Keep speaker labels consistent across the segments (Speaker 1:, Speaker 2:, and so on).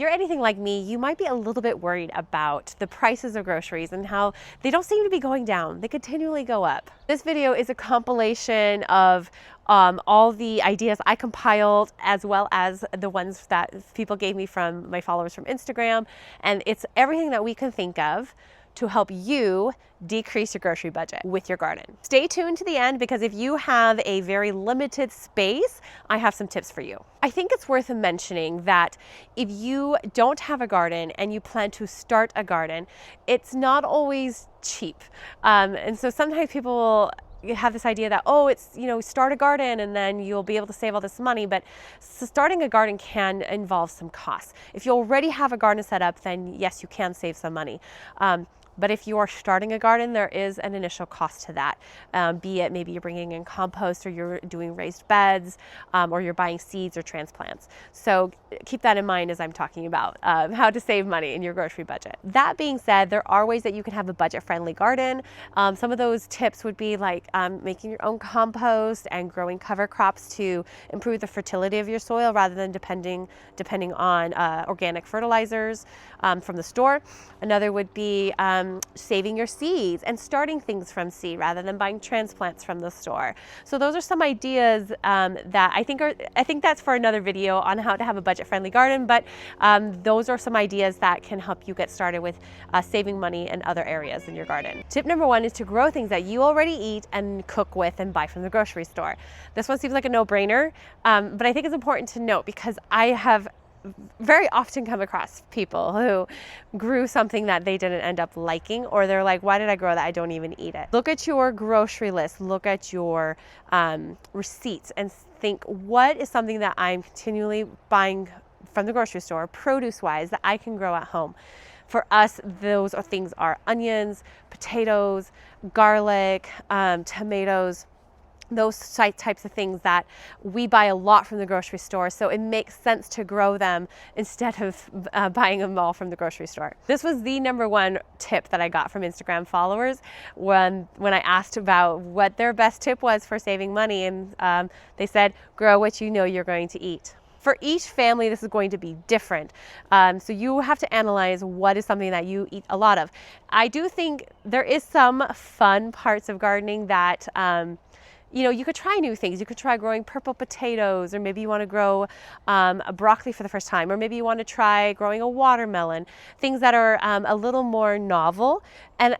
Speaker 1: If you're anything like me, you might be a little bit worried about the prices of groceries and how they don't seem to be going down. They continually go up. This video is a compilation of all the ideas I compiled, as well as the ones that people gave me from my followers from Instagram. And it's everything that we can think of to help you decrease your grocery budget with your garden. Stay tuned to the end, because if you have a very limited space, I have some tips for you. I think it's worth mentioning that if you don't have a garden and you plan to start a garden, it's not always cheap. And so sometimes people will have this idea that, oh, it's, start a garden and then you'll be able to save all this money. But starting a garden can involve some costs. If you already have a garden set up, then yes, you can save some money. But if you are starting a garden, there is an initial cost to that. Be it maybe you're bringing in compost, or you're doing raised beds, or you're buying seeds or transplants. So keep that in mind as I'm talking about how to save money in your grocery budget. That being said, there are ways that you can have a budget-friendly garden. Some of those tips would be like making your own compost and growing cover crops to improve the fertility of your soil, rather than depending on organic fertilizers from the store. Another would be saving your seeds and starting things from seed rather than buying transplants from the store. So those are some ideas that I think that's for another video on how to have a budget-friendly garden, but those are some ideas that can help you get started with saving money in other areas in your garden. Tip number one is to grow things that you already eat and cook with and buy from the grocery store. This one seems like a no-brainer, but I think it's important to note, because I have very often come across people who grew something that they didn't end up liking, or they're like, why did I grow that? I don't even eat it. Look at your grocery list, look at your receipts, and think, what is something that I'm continually buying from the grocery store, produce-wise, that I can grow at home? For us, those things are onions, potatoes, garlic, tomatoes, those types of things that we buy a lot from the grocery store, so it makes sense to grow them instead of buying them all from the grocery store. This was the number one tip that I got from Instagram followers when I asked about what their best tip was for saving money, and they said, grow what you know you're going to eat. For each family, this is going to be different. So you have to analyze what is something that you eat a lot of. I do think there is some fun parts of gardening that you could try new things. You could try growing purple potatoes, or maybe you want to grow a broccoli for the first time, or maybe you want to try growing a watermelon, things that are a little more novel. And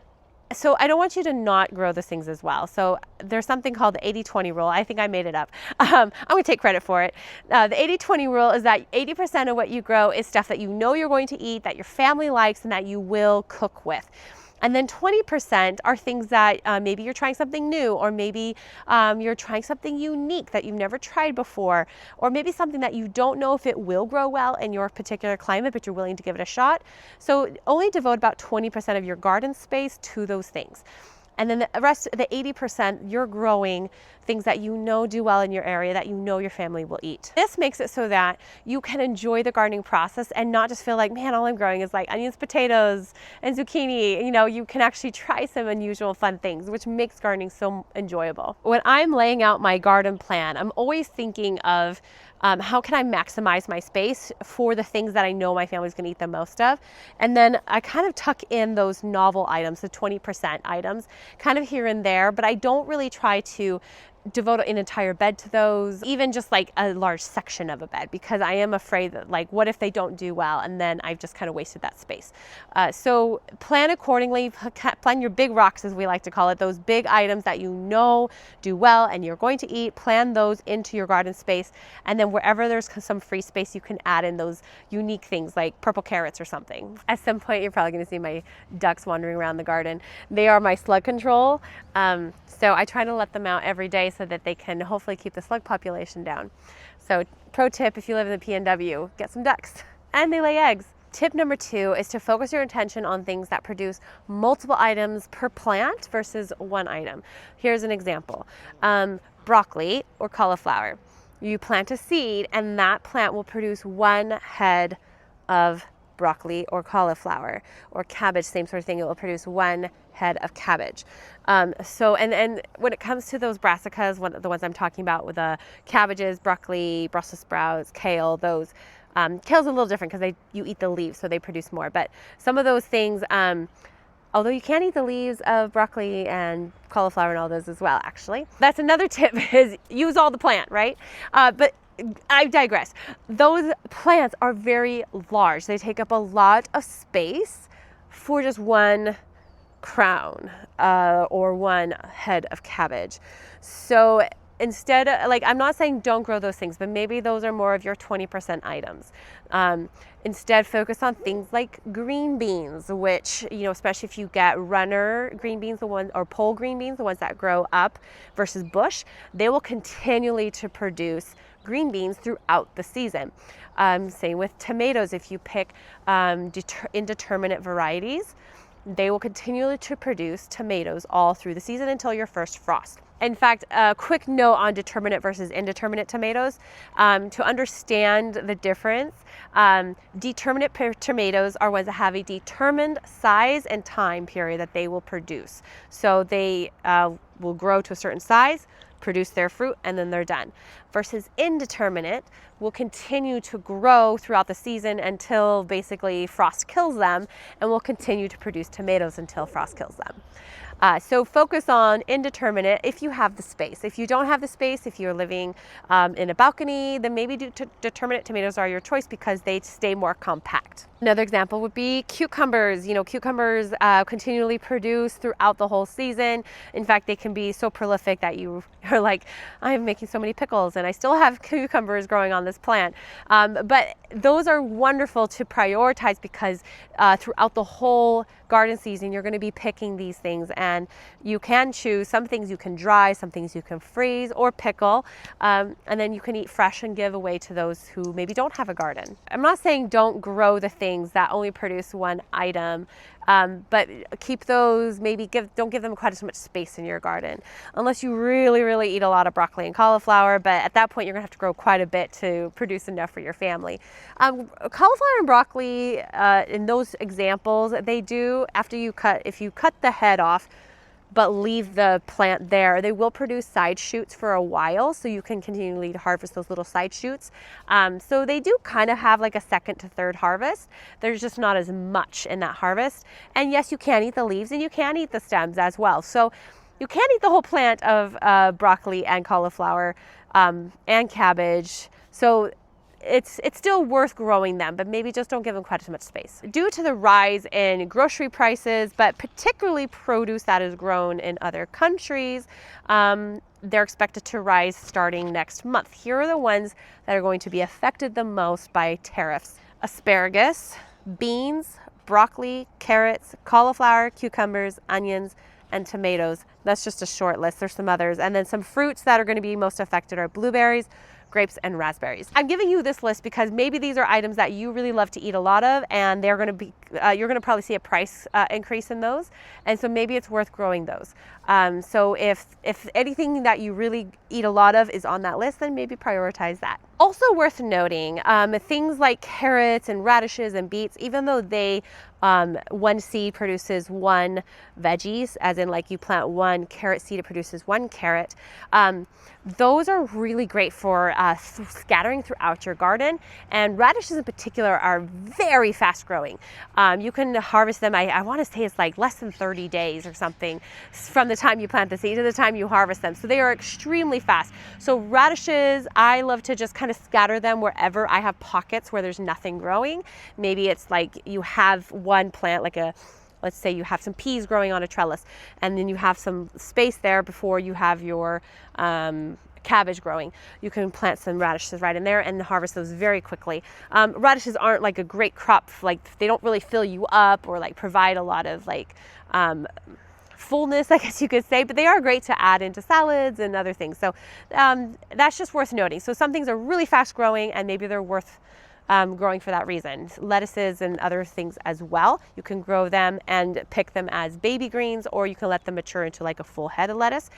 Speaker 1: so I don't want you to not grow those things as well. So there's something called the 80-20 rule. I think I made it up. I'm going to take credit for it. The 80-20 rule is that 80% of what you grow is stuff that you know you're going to eat, that your family likes, and that you will cook with. And then 20% are things that maybe you're trying something new, or maybe you're trying something unique that you've never tried before, or maybe something that you don't know if it will grow well in your particular climate, but you're willing to give it a shot. So only devote about 20% of your garden space to those things. And then the rest, the 80%, you're growing things that you know do well in your area, that you know your family will eat. This makes it so that you can enjoy the gardening process and not just feel like, man, all I'm growing is like onions, potatoes, and zucchini. You can actually try some unusual fun things, which makes gardening so enjoyable. When I'm laying out my garden plan, I'm always thinking of how can I maximize my space for the things that I know my family's going to eat the most of? And then I kind of tuck in those novel items, the 20% items, kind of here and there, but I don't really try to devote an entire bed to those, even just like a large section of a bed, because I am afraid that, like, what if they don't do well, and then I've just kind of wasted that space. So plan accordingly. Plan your big rocks, as we like to call it, those big items that you know do well and you're going to eat. Plan those into your garden space, and then wherever there's some free space, you can add in those unique things like purple carrots or something. At some point, you're probably going to see my ducks wandering around the garden. They are my slug control, so I try to let them out every day so that they can hopefully keep the slug population down. So pro tip, if you live in the PNW, get some ducks, and they lay eggs. Tip number 2 is to focus your attention on things that produce multiple items per plant versus one item. Here's an example. Broccoli or cauliflower. You plant a seed, and that plant will produce one head of broccoli or cauliflower, or cabbage, same sort of thing. It will produce one head of cabbage. And when it comes to those brassicas, the ones I'm talking about with the cabbages, broccoli, Brussels sprouts, kale, those Kale's a little different because you eat the leaves, so they produce more. But some of those things, although you can eat the leaves of broccoli and cauliflower and all those as well, actually. That's another tip, is use all the plant, right? But I digress. Those plants are very large. They take up a lot of space for just one crown or one head of cabbage. So instead, like, I'm not saying don't grow those things, but maybe those are more of your 20% items. Instead, focus on things like green beans, which, you know, especially if you get runner green beans, the ones, or pole green beans, the ones that grow up versus bush, they will continually to produce green beans throughout the season. Same with tomatoes. If you pick indeterminate varieties, they will continue to produce tomatoes all through the season until your first frost. In fact, a quick note on determinate versus indeterminate tomatoes. To understand the difference, determinate tomatoes are ones that have a determined size and time period that they will produce. So they will grow to a certain size, produce their fruit, and then they're done. Versus indeterminate will continue to grow throughout the season until basically frost kills them, and will continue to produce tomatoes until frost kills them. So focus on indeterminate if you have the space. If you don't have the space, if you're living in a balcony, then maybe determinate tomatoes are your choice because they stay more compact. Another example would be cucumbers. You know, cucumbers continually produce throughout the whole season. In fact, they can be so prolific that you are like, I am making so many pickles and I still have cucumbers growing on this plant. But those are wonderful to prioritize because throughout the whole garden season, you're going to be picking these things, and you can choose some things you can dry, some things you can freeze or pickle, and then you can eat fresh and give away to those who maybe don't have a garden. I'm not saying don't grow the things that only produce one item, but keep those, don't give them quite as much space in your garden, unless you really eat a lot of broccoli and cauliflower, but at that point you're gonna have to grow quite a bit to produce enough for your family. Cauliflower and broccoli, in those examples, they do, if you cut the head off, but leave the plant there, they will produce side shoots for a while, so you can continually harvest those little side shoots. So they do kind of have like a second to third harvest. There's just not as much in that harvest. And yes, you can eat the leaves and you can eat the stems as well. So you can eat the whole plant of broccoli and cauliflower and cabbage. So it's still worth growing them, but maybe just don't give them quite as much space. Due to the rise in grocery prices, but particularly produce that is grown in other countries, they're expected to rise starting next month. Here are the ones that are going to be affected the most by tariffs: asparagus, beans, broccoli, carrots, cauliflower, cucumbers, onions, and tomatoes. That's just a short list. There's some others. And then some fruits that are going to be most affected are blueberries, grapes, and raspberries. I'm giving you this list because maybe these are items that you really love to eat a lot of, and they're going to be, you're going to probably see a price increase in those, and so maybe it's worth growing those. So if anything that you really eat a lot of is on that list, then maybe prioritize that. Also worth noting, things like carrots and radishes and beets, even though they one seed produces one veggies, as in like you plant one carrot seed, it produces one carrot. Those are really great for scattering throughout your garden, and radishes in particular are very fast growing. You can harvest them, I want to say it's like less than 30 days or something from the time you plant the seed to the time you harvest them. So they are extremely fast. So radishes, I love to just kind of scatter them wherever I have pockets where there's nothing growing. Maybe it's like you have one plant, like let's say you have some peas growing on a trellis, and then you have some space there before you have your cabbage growing. You can plant some radishes right in there and harvest those very quickly. Radishes aren't like a great crop, like they don't really fill you up or like provide a lot of like fullness, I guess you could say, but they are great to add into salads and other things. So that's just worth noting. So some things are really fast growing and maybe they're worth growing for that reason. Lettuces and other things as well. You can grow them and pick them as baby greens, or you can let them mature into like a full head of lettuce.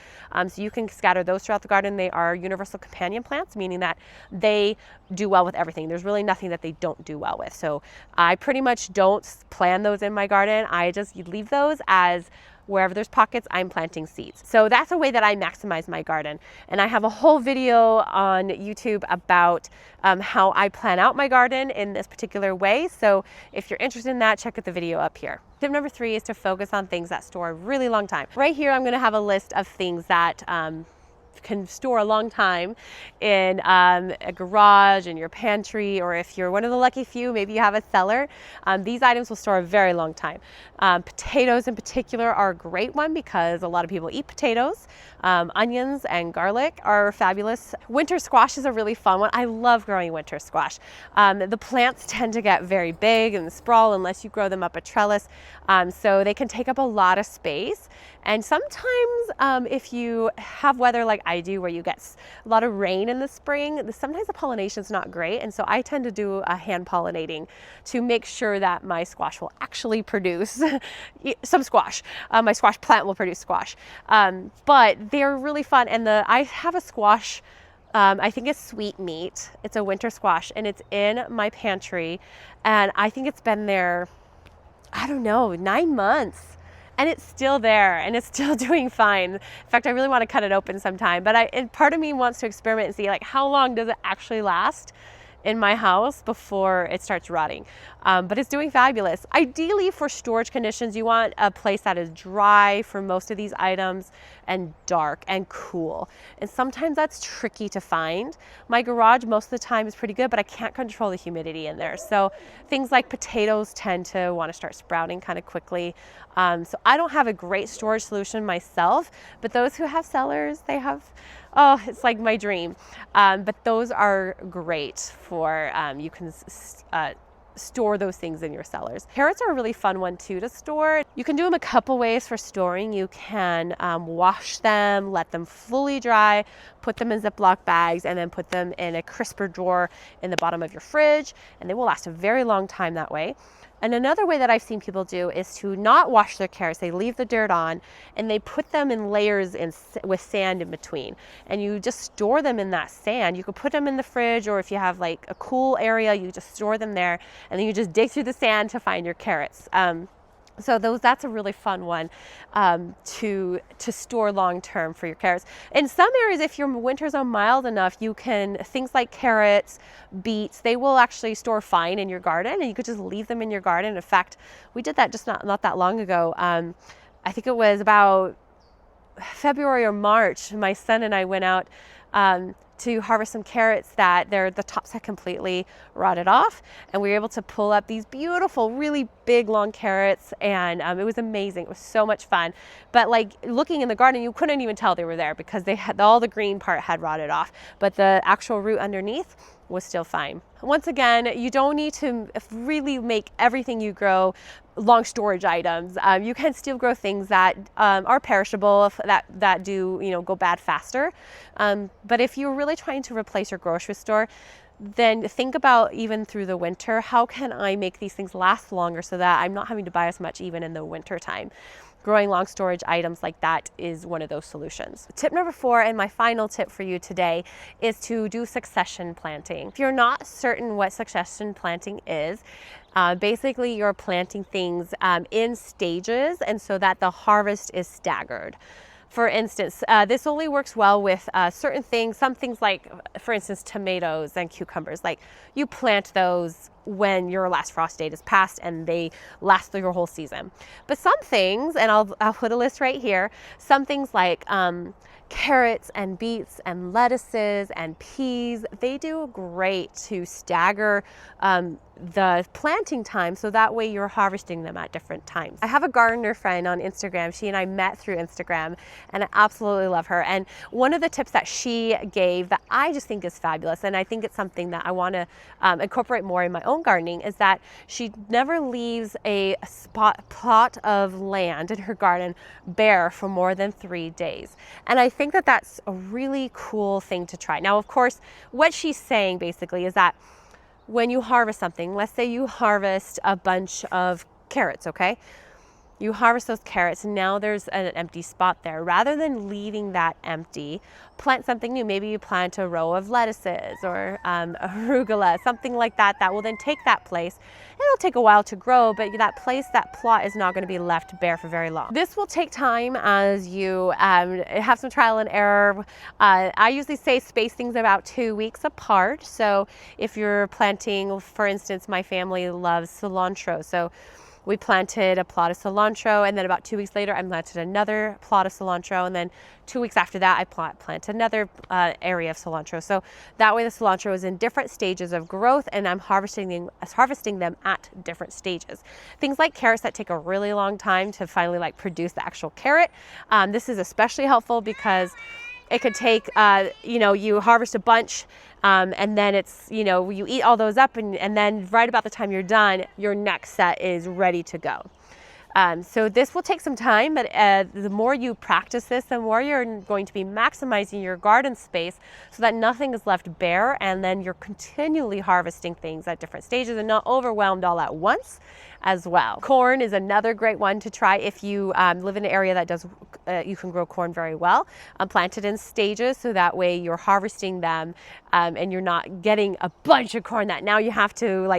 Speaker 1: So you can scatter those throughout the garden. They are universal companion plants, meaning that they do well with everything. There's really nothing that they don't do well with. So I pretty much don't plant those in my garden. I just leave those as Wherever there's pockets, I'm planting seeds. So that's a way that I maximize my garden. And I have a whole video on YouTube about how I plan out my garden in this particular way. So if you're interested in that, check out the video up here. Tip number 3 is to focus on things that store a really long time. Right here, I'm going to have a list of things that can store a long time in a garage, in your pantry, or if you're one of the lucky few, maybe you have a cellar. These items will store a very long time. Potatoes in particular are a great one because a lot of people eat potatoes. Onions and garlic are fabulous. Winter squash is a really fun one. I love growing winter squash. The plants tend to get very big and sprawl unless you grow them up a trellis. So they can take up a lot of space. And sometimes if you have weather like I do where you get a lot of rain in the spring, sometimes the pollination is not great. And so I tend to do a hand pollinating to make sure that my squash will actually produce some squash. My squash plant will produce squash. But they're really fun. And I have a squash, I think it's sweet meat. It's a winter squash and it's in my pantry. And I think it's been there, I don't know, 9 months. And it's still there and it's still doing fine. In fact, I really want to cut it open sometime, but part of me wants to experiment and see like how long does it actually last in my house before it starts rotting. But it's doing fabulous. Ideally for storage conditions, you want a place that is dry for most of these items and dark and cool. And sometimes that's tricky to find. My garage most of the time is pretty good, but I can't control the humidity in there. So things like potatoes tend to want to start sprouting kind of quickly. So I don't have a great storage solution myself, but those who have cellars, they have, oh, it's like my dream. But those are great for, you can store those things in your cellars. Carrots are a really fun one too to store. You can do them a couple ways for storing. You can wash them, let them fully dry, put them in Ziploc bags, and then put them in a crisper drawer in the bottom of your fridge, and they will last a very long time that way. And another way that I've seen people do is to not wash their carrots. They leave the dirt on and they put them in layers with sand in between. And you just store them in that sand. You could put them in the fridge, or if you have like a cool area, you just store them there. And then you just dig through the sand to find your carrots. So that's a really fun one to store long term for your carrots. In some areas, if your winters are mild enough, you can, things like carrots, beets, they will actually store fine in your garden, and you could just leave them in your garden. In fact, we did that just not that long ago. I think it was about February or March. My son and I went out to harvest some carrots that the tops had completely rotted off, and we were able to pull up these beautiful, really big, long carrots, and it was amazing. It was so much fun. But like looking in the garden, you couldn't even tell they were there because they had all the green part had rotted off, but the actual root underneath was still fine. Once again, you don't need to really make everything you grow long storage items. You can still grow things that are perishable, that do go bad faster. But if you're really trying to replace your grocery store, then think about, even through the winter, how can I make these things last longer so that I'm not having to buy as much even in the winter time. Growing long storage items like that is one of those solutions. Tip number 4, and my final tip for you today, is to do succession planting. If you're not certain what succession planting is, basically you're planting things in stages, and so that the harvest is staggered. For instance, this only works well with certain things, some things like, for instance, tomatoes and cucumbers. Like you plant those when your last frost date is passed and they last through your whole season. But some things, and I'll put a list right here, some things like carrots and beets and lettuces and peas, they do great to stagger the planting time, so that way you're harvesting them at different times. I have a gardener friend on Instagram. She and I met through Instagram, and I absolutely love her. And one of the tips that she gave that I just think is fabulous, and I think it's something that I want to incorporate more in my own gardening, is that she never leaves a plot of land in her garden bare for more than 3 days. And I think that that's a really cool thing to try. Now, of course, what she's saying basically is that when you harvest something, let's say you harvest a bunch of carrots, okay? You harvest those carrots, and now there's an empty spot there. Rather than leaving that empty, plant something new. Maybe you plant a row of lettuces or arugula, something like that, that will then take that place. It'll take a while to grow, but that place, that plot is not going to be left bare for very long. This will take time as you have some trial and error. I usually say space things about 2 weeks apart. So if you're planting, for instance, my family loves cilantro. So we planted a plot of cilantro, and then about 2 weeks later, I planted another plot of cilantro, and then 2 weeks after that, I planted another area of cilantro. So that way the cilantro is in different stages of growth, and I'm harvesting them at different stages. Things like carrots that take a really long time to finally produce the actual carrot. This is especially helpful because it could take, you harvest a bunch, and then it's, you eat all those up, and then right about the time you're done, your next set is ready to go. So this will take some time, but the more you practice this, the more you're going to be maximizing your garden space so that nothing is left bare, and then you're continually harvesting things at different stages and not overwhelmed all at once as well. Corn is another great one to try if you live in an area that does, you can grow corn very well. Plant it in stages so that way you're harvesting them and you're not getting a bunch of corn that now you have to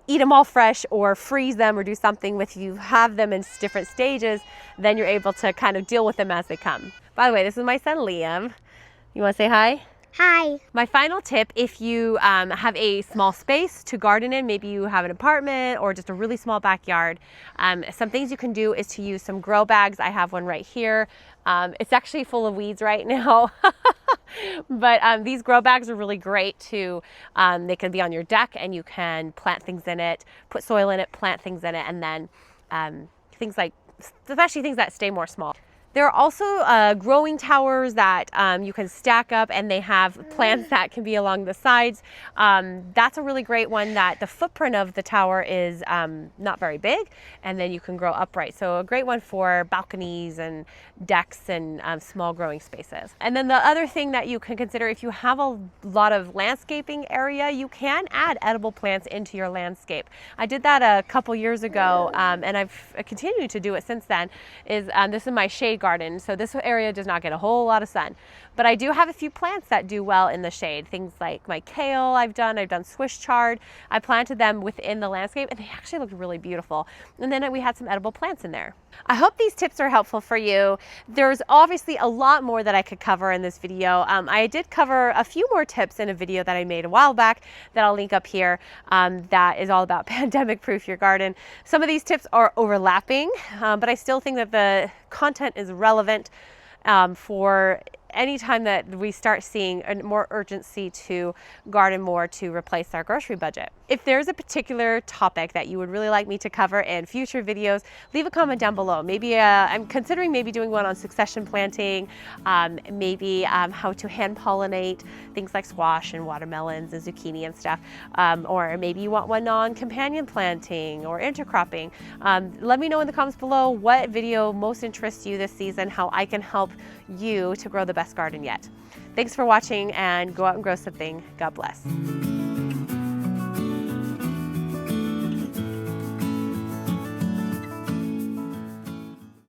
Speaker 1: eat them all fresh or freeze them or do something with. You have them in different stages, then you're able to kind of deal with them as they come. By the way, this is my son Liam. You want to say hi?
Speaker 2: Hi.
Speaker 1: My final tip, if you have a small space to garden in, maybe you have an apartment or just a really small backyard, some things you can do is to use some grow bags. I have one right here. It's actually full of weeds right now. But these grow bags are really great to, they can be on your deck and you can plant things in it, put soil in it, plant things in it, and then especially things that stay more small. There are also growing towers that you can stack up, and they have plants that can be along the sides. That's a really great one that the footprint of the tower is not very big, and then you can grow upright. So a great one for balconies and decks and small growing spaces. And then the other thing that you can consider, if you have a lot of landscaping area, you can add edible plants into your landscape. I did that a couple years ago, and I've continued to do it since then. This is my shade garden, so this area does not get a whole lot of sun, but I do have a few plants that do well in the shade. Things like my kale I've done Swiss chard. I planted them within the landscape and they actually looked really beautiful, and then we had some edible plants in there. I hope these tips are helpful for you. There's obviously a lot more that I could cover in this video. I did cover a few more tips in a video that I made a while back that I'll link up here, that is all about pandemic proof your garden. Some of these tips are overlapping, but I still think that the content is relevant for any time that we start seeing a more urgency to garden more to replace our grocery budget. If there's a particular topic that you would really like me to cover in future videos, leave a comment down below. Maybe I'm considering doing one on succession planting, maybe how to hand pollinate things like squash and watermelons and zucchini and stuff, or maybe you want one on companion planting or intercropping. Let me know in the comments below what video most interests you this season, how I can help you to grow the best garden yet. Thanks for watching, and go out and grow something. God bless.